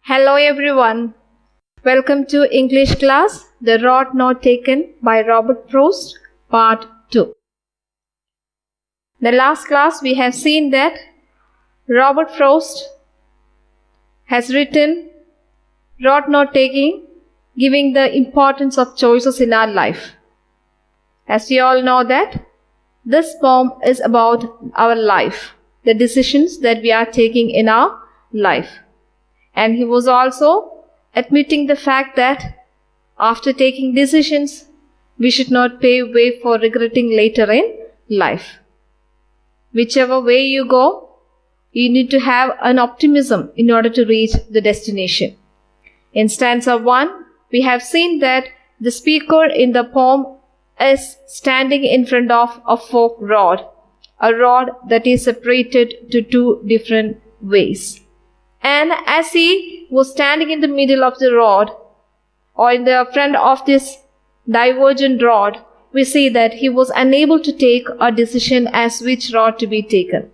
Hello everyone. Welcome to English class, The Rod Not Taken by Robert Frost, Part 2. The last class we have seen that Robert Frost has written Rod Not Taking, giving the importance of choices in our life. As we all know that this poem is about our life, the decisions that we are taking in our life. And he was also admitting the fact that after taking decisions, we should not pave way for regretting later in life. Whichever way you go, you need to have an optimism in order to reach the destination. In stanza 1, we have seen that the speaker in the poem is standing in front of a forked rod, a rod that is separated to two different ways. And as he was standing in the middle of the rod, or in the front of this divergent rod, we see that he was unable to take a decision as which rod to be taken.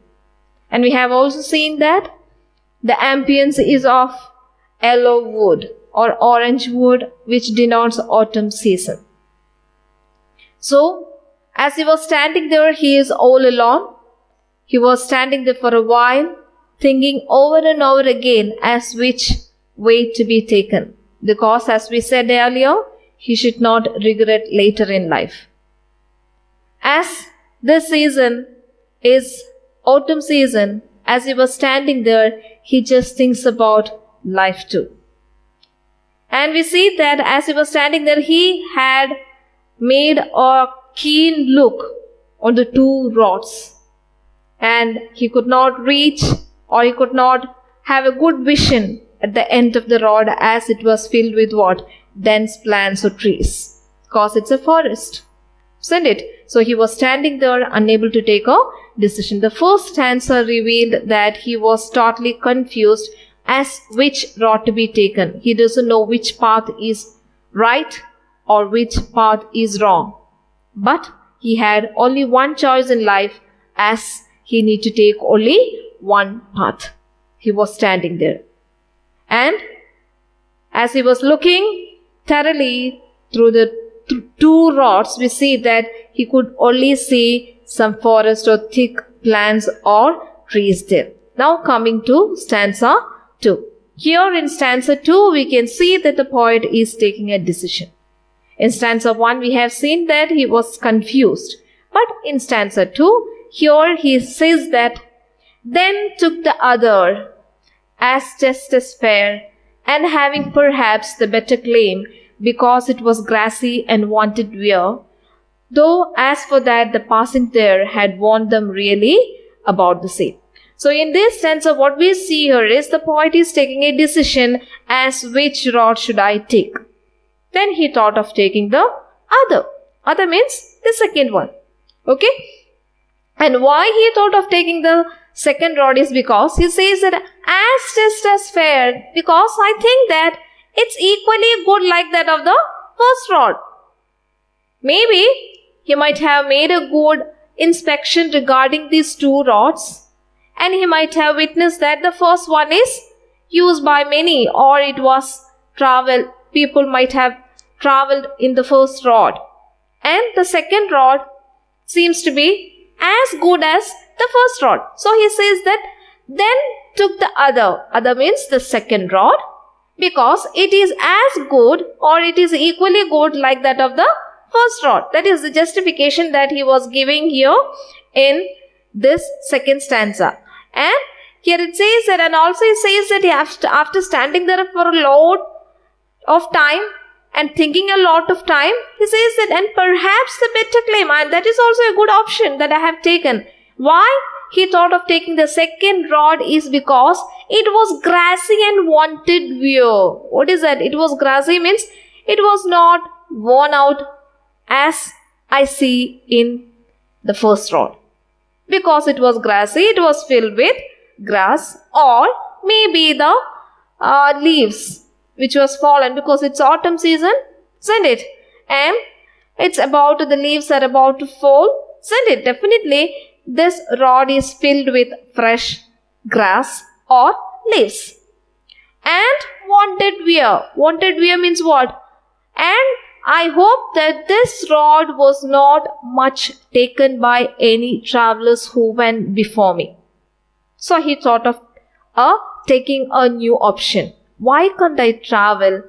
And we have also seen that the ambience is of yellow wood or orange wood, which denotes autumn season. So, as he was standing there, he is all alone. He was standing there for a while, thinking over and over again as which way to be taken. Because as we said earlier, he should not regret later in life. As this season is autumn season, as he was standing there, he just thinks about life too. And we see that as he was standing there, he had made a keen look on the two rods. And he could not reach, or he could not have a good vision at the end of the rod, as it was filled with what? Dense plants or trees. Because it's a forest. Isn't it? So he was standing there unable to take a decision. The first stanza revealed that he was totally confused as which rod to be taken. He doesn't know which path is right or which path is wrong. But he had only one choice in life, as he need to take only one path. He was standing there. And as he was looking thoroughly through the two rods, we see that he could only see some forest or thick plants or trees there. Now coming to stanza 2. Here in stanza 2, we can see that the poet is taking a decision. In stanza 1, we have seen that he was confused. But in stanza 2, here he says that then took the other, as just as fair, and having perhaps the better claim, because it was grassy and wanted wear, though as for that the passing there had warned them really about the same. So in this stanza, what we see here is the poet is taking a decision as which rod should I take. Then he thought of taking the other. Other means the second one. Okay? And why he thought of taking the second rod is because he says that as just as fair, because I think that it's equally good like that of the first rod. Maybe he might have made a good inspection regarding these two rods, and he might have witnessed that the first one is used by many, or it was travel. People might have traveled in the first rod, and the second rod seems to be as good as the first rod. So he says that then took the other. Other means the second rod, because it is as good or it is equally good like that of the first rod. That is the justification that he was giving here in this second stanza. And here it says that, and also it says that after standing there for a lot of time and thinking a lot of time, he says that, and perhaps the better claim, and that is also a good option that I have taken. Why he thought of taking the second rod is because it was grassy and wanted wear. What is that? It was grassy means it was not worn out as I see in the first rod. Because it was grassy, it was filled with grass, or maybe the leaves which was fallen, because it's autumn season, isn't it? And it's about, the leaves are about to fall, isn't it? Definitely this rod is filled with fresh grass or leaves. and wanted wear. Wanted wear means what? And I hope that this road was not much taken by any travelers who went before me. So he thought of taking a new option. Why can't I travel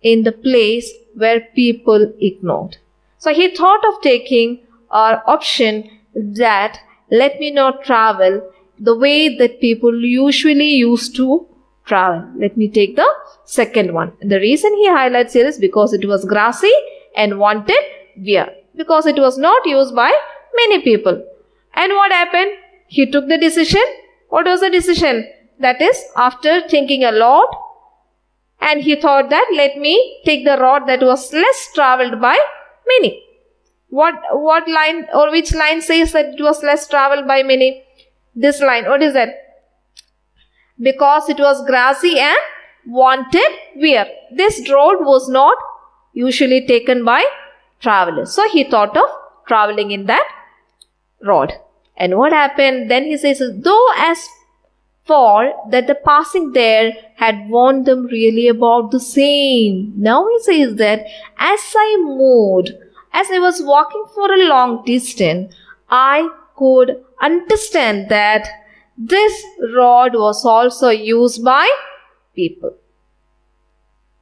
in the place where people ignored? So he thought of taking an option that let me not travel the way that people usually used to travel. Let me take the second one. The reason he highlights here is because it was grassy and wanted wear. Because it was not used by many people. And what happened? He took the decision. What was the decision? That is, after thinking a lot, and he thought that let me take the road that was less traveled by many. What line or which line says that it was less traveled by many? This line. What is that? Because it was grassy and wanted wear. This road was not usually taken by travelers. So he thought of traveling in that road. And what happened? Then he says, though as for that the passing there had warned them really about the same. Now he says that as I was walking for a long distance, I could understand that this rod was also used by people.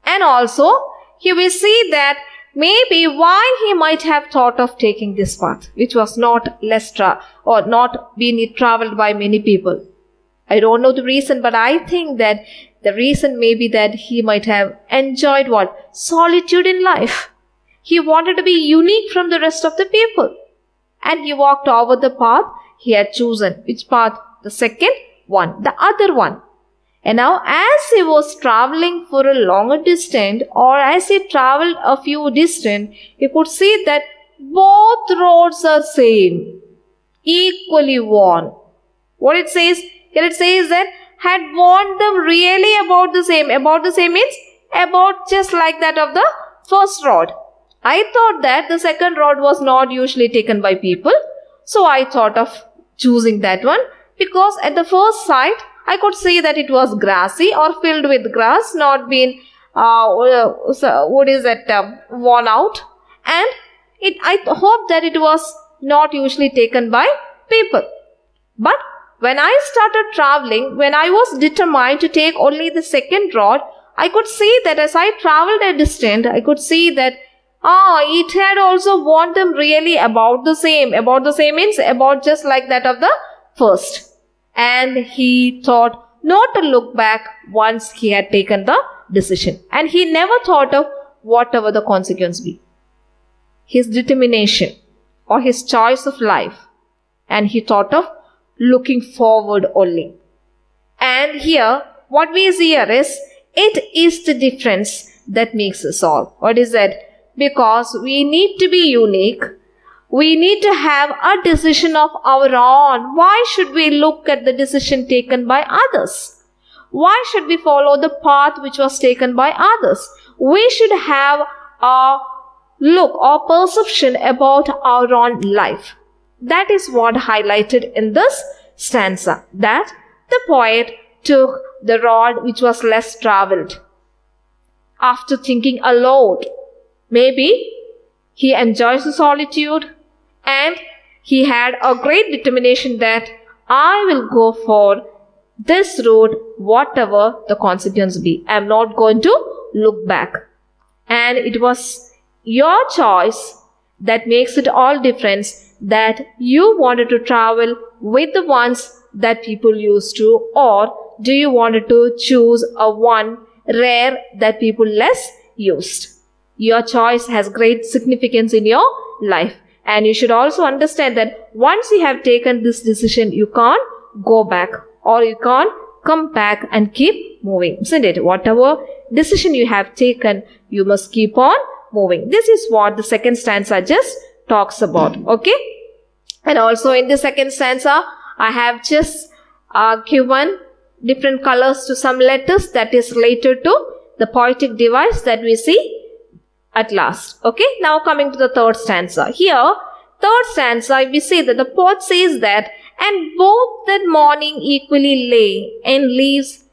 And also, here we see that maybe why he might have thought of taking this path, which was not not being traveled by many people. I don't know the reason, but I think that the reason may be that he might have enjoyed what? Solitude in life. He wanted to be unique from the rest of the people. And he walked over the path he had chosen. Which path? The second one, the other one. And now as he was traveling for a longer distance, or as he traveled a few distance, he could see that both roads are same, equally worn. What it says? Here it says that had warned them really about the same. About the same means about just like that of the first road. I thought that the second road was not usually taken by people. So I thought of choosing that one because at the first sight I could see that it was grassy or filled with grass, not been worn out. And I hope that it was not usually taken by people. But when I started traveling, when I was determined to take only the second road, I could see that as I traveled a distance, I could see that it had also warned them really about the same. About the same means about just like that of the first. And he thought not to look back once he had taken the decision. And he never thought of whatever the consequence be. His determination or his choice of life. And he thought of looking forward only. And here, what we see here is, it is the difference that makes us all. What is that? Because we need to be unique. We need to have a decision of our own. Why should we look at the decision taken by others? Why should we follow the path which was taken by others? We should have a look or perception about our own life. That is what highlighted in this stanza, that the poet took the road which was less traveled. After thinking a lot, maybe he enjoys the solitude and he had a great determination that I will go for this road whatever the consequence be. I am not going to look back. And it was your choice that makes it all difference, that you wanted to travel with the ones that people used to, or do you wanted to choose a one rare that people less used. Your choice has great significance in your life. And you should also understand that once you have taken this decision, you can't go back or you can't come back and keep moving, isn't it? Whatever decision you have taken, you must keep on moving. This is what the second stanza just talks about. Okay? And also in the second stanza, I have just given different colors to some letters that is related to the poetic device that we see at last. Okay, now coming to the third stanza. Here, third stanza, we see that the poet says that, and both that morning equally lay in leaves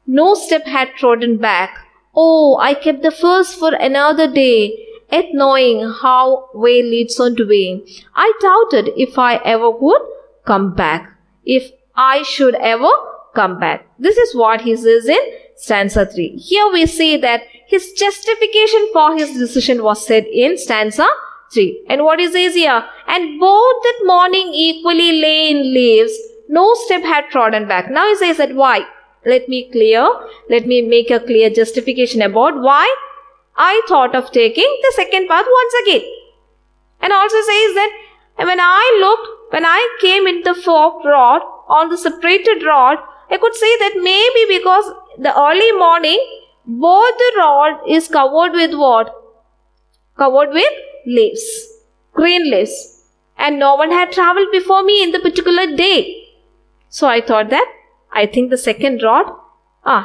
no step had trodden back. Oh, I kept the first for another day, yet knowing how way leads on to way. I doubted if I ever would come back. If I should ever come back. This is what he says in stanza 3. Here we see that his justification for his decision was said in stanza 3. And what he says here? And both that morning equally lay in leaves, no step had trodden back. Now he says that why? Let me make a clear justification about why I thought of taking the second path once again. And also says that when I came in the forked rod, on the separated rod, I could say that maybe because the early morning, both the rod is covered with what? Covered with leaves, green leaves. And no one had traveled before me in the particular day. So I thought that, I think the second rod,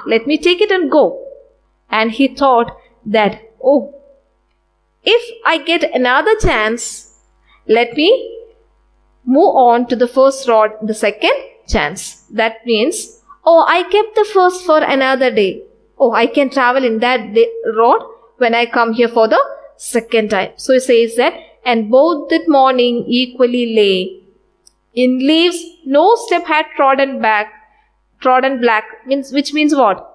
let me take it and go. And he thought that, if I get another chance, let me move on to the first rod, the second chance. That means, I kept the first for another day. I can travel in that rod when I come here for the second time. So he says that, and both that morning equally lay in leaves, no step had trodden black, which means what?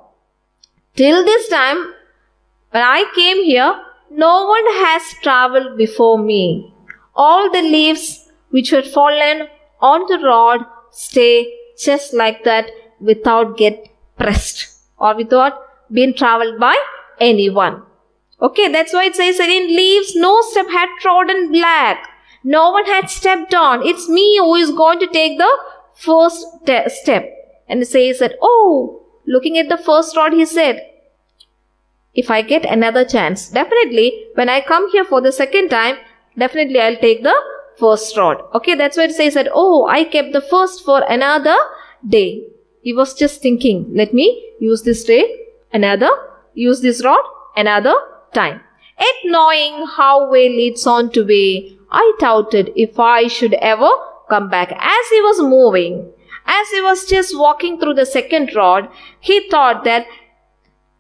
Till this time, when I came here, no one has traveled before me. All the leaves which had fallen on the rod stay just like that without get pressed or without being traveled by anyone. Okay, that's why it says that in leaves no step had trodden black. No one had stepped on. It's me who is going to take the first step. And it says that, looking at the first rod, he said, if I get another chance, definitely when I come here for the second time, definitely I'll take the first rod. Okay, that's why it says that, I kept the first for another day. He was just thinking, let me use this rod another time. Yet knowing how way leads on to way, I doubted if I should ever come back. As he was moving, as he was just walking through the second rod, he thought that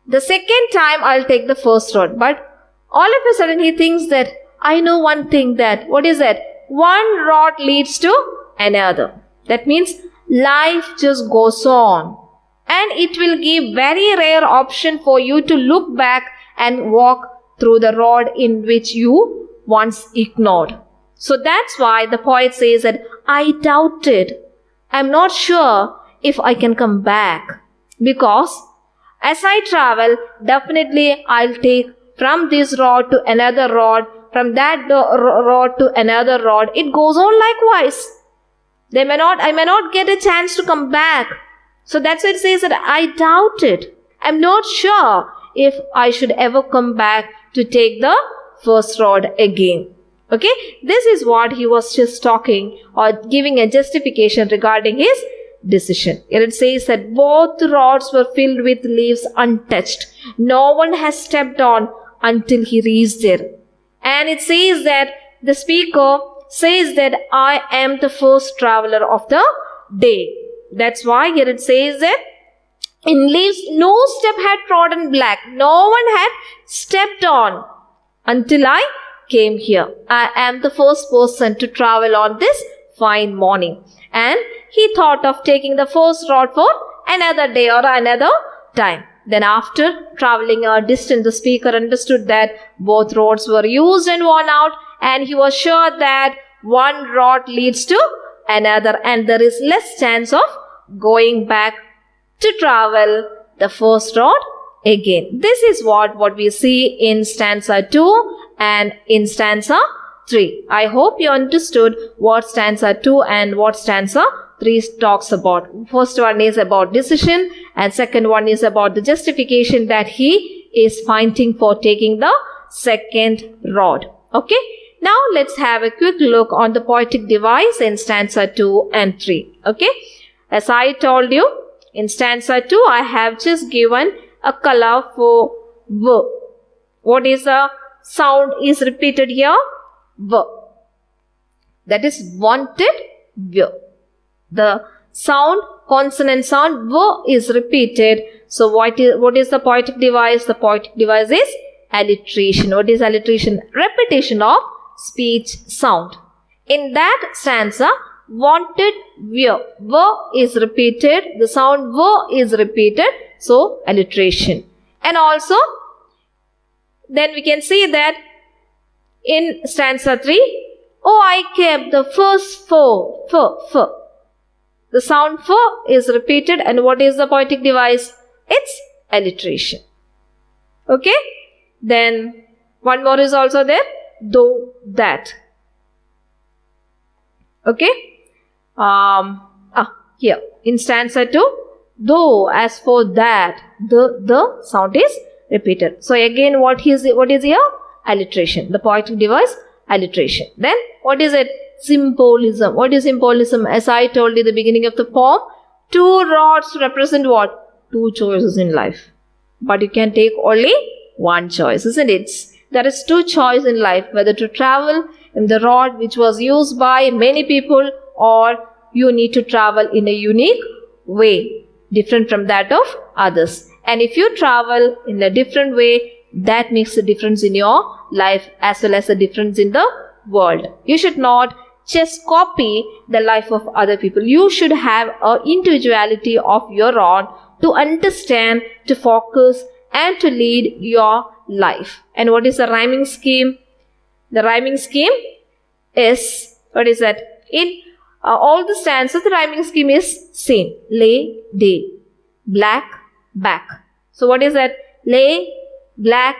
the second time I'll take the first rod. But all of a sudden he thinks that, I know one thing that, what is that? One rod leads to another. That means life just goes on. And it will give very rare option for you to look back and walk through the rod in which you once ignored. So that's why the poet says that I doubted. I'm not sure if I can come back. Because as I travel, definitely I'll take from this rod to another rod, from that rod to another rod. It goes on likewise. I may not get a chance to come back. So that's why it says that I doubted. I'm not sure if I should ever come back to take the first rod again. Okay, this is what he was just talking or giving a justification regarding his decision. Here it says that both rods were filled with leaves untouched. No one has stepped on until he reached there. And it says that the speaker says that I am the first traveler of the day. That's why here it says that in leaves no step had trodden black. No one had stepped on until I came here. I am the first person to travel on this fine morning. And he thought of taking the first rod for another day or another time. Then after traveling a distance, the speaker understood that both rods were used and worn out, and he was sure that one rod leads to another and there is less chance of going back to travel the first rod again. This is what we see in stanza 2 and in stanza 3. I hope you understood what stanza 2 and what stanza 3 talks about. First one is about decision and second one is about the justification that he is finding for taking the second rod. Okay. Now let's have a quick look on the poetic device in stanza 2 and 3. Okay. As I told you, in stanza 2, I have just given a color for V. What is the sound is repeated here? V. That is wanted V. The sound, consonant sound V is repeated So what is the poetic device? The poetic device is alliteration. What is alliteration? Repetition of speech sound. In that stanza, wanted, were is repeated. The sound were is repeated. So alliteration. And also, then we can see that in stanza 3, oh, I kept the first four, The sound for is repeated, and what is the poetic device? It's alliteration. Okay? Then one more is also there. Though, that. Okay? Here in stanza 2, though, as for that, the sound is repeated. So again, what is here? Alliteration. The poetic device, alliteration. Then what is it? Symbolism. What is symbolism? As I told you at the beginning of the poem, 2 rods represent what? 2 choices in life. But you can take only 1 choice, isn't it? There is 2 choices in life, whether to travel in the rod which was used by many people, or you need to travel in a unique way, different from that of others. And if you travel in a different way, that makes a difference in your life as well as a difference in the world. You should not just copy the life of other people. You should have an individuality of your own to understand, to focus, and to lead your life. And what is the rhyming scheme? The rhyming scheme is, what is that? In all the stanzas, the rhyming scheme is same. Lay, day, black, back. So what is that? Lay, black,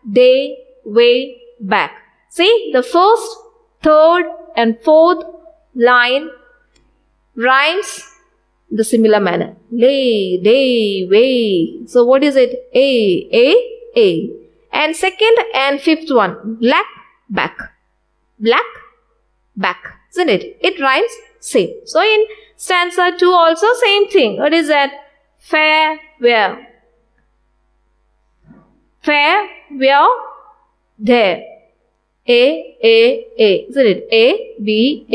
day, way, back. See, the first, third, and fourth line rhymes the similar manner. Lay, day, way. So what is it? A. And second and fifth one, black, back. Black, back. Isn't it? It rhymes same. So in stanza 2 also same thing. What is that? Fair, where. Fair, where, there. A. Isn't it? A, B.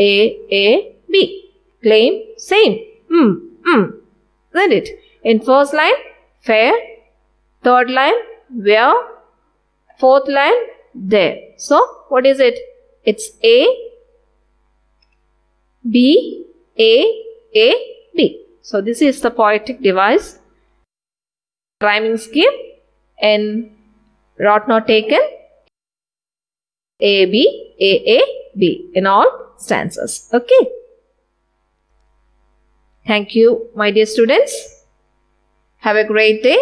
Claim, same. Isn't it? In first line, fair. Third line, where. Fourth line, there. So, what is it? It's A, B, B. So, this is the poetic device. Rhyming scheme in rot not taken. A, B in all stanzas. Okay. Thank you, my dear students. Have a great day.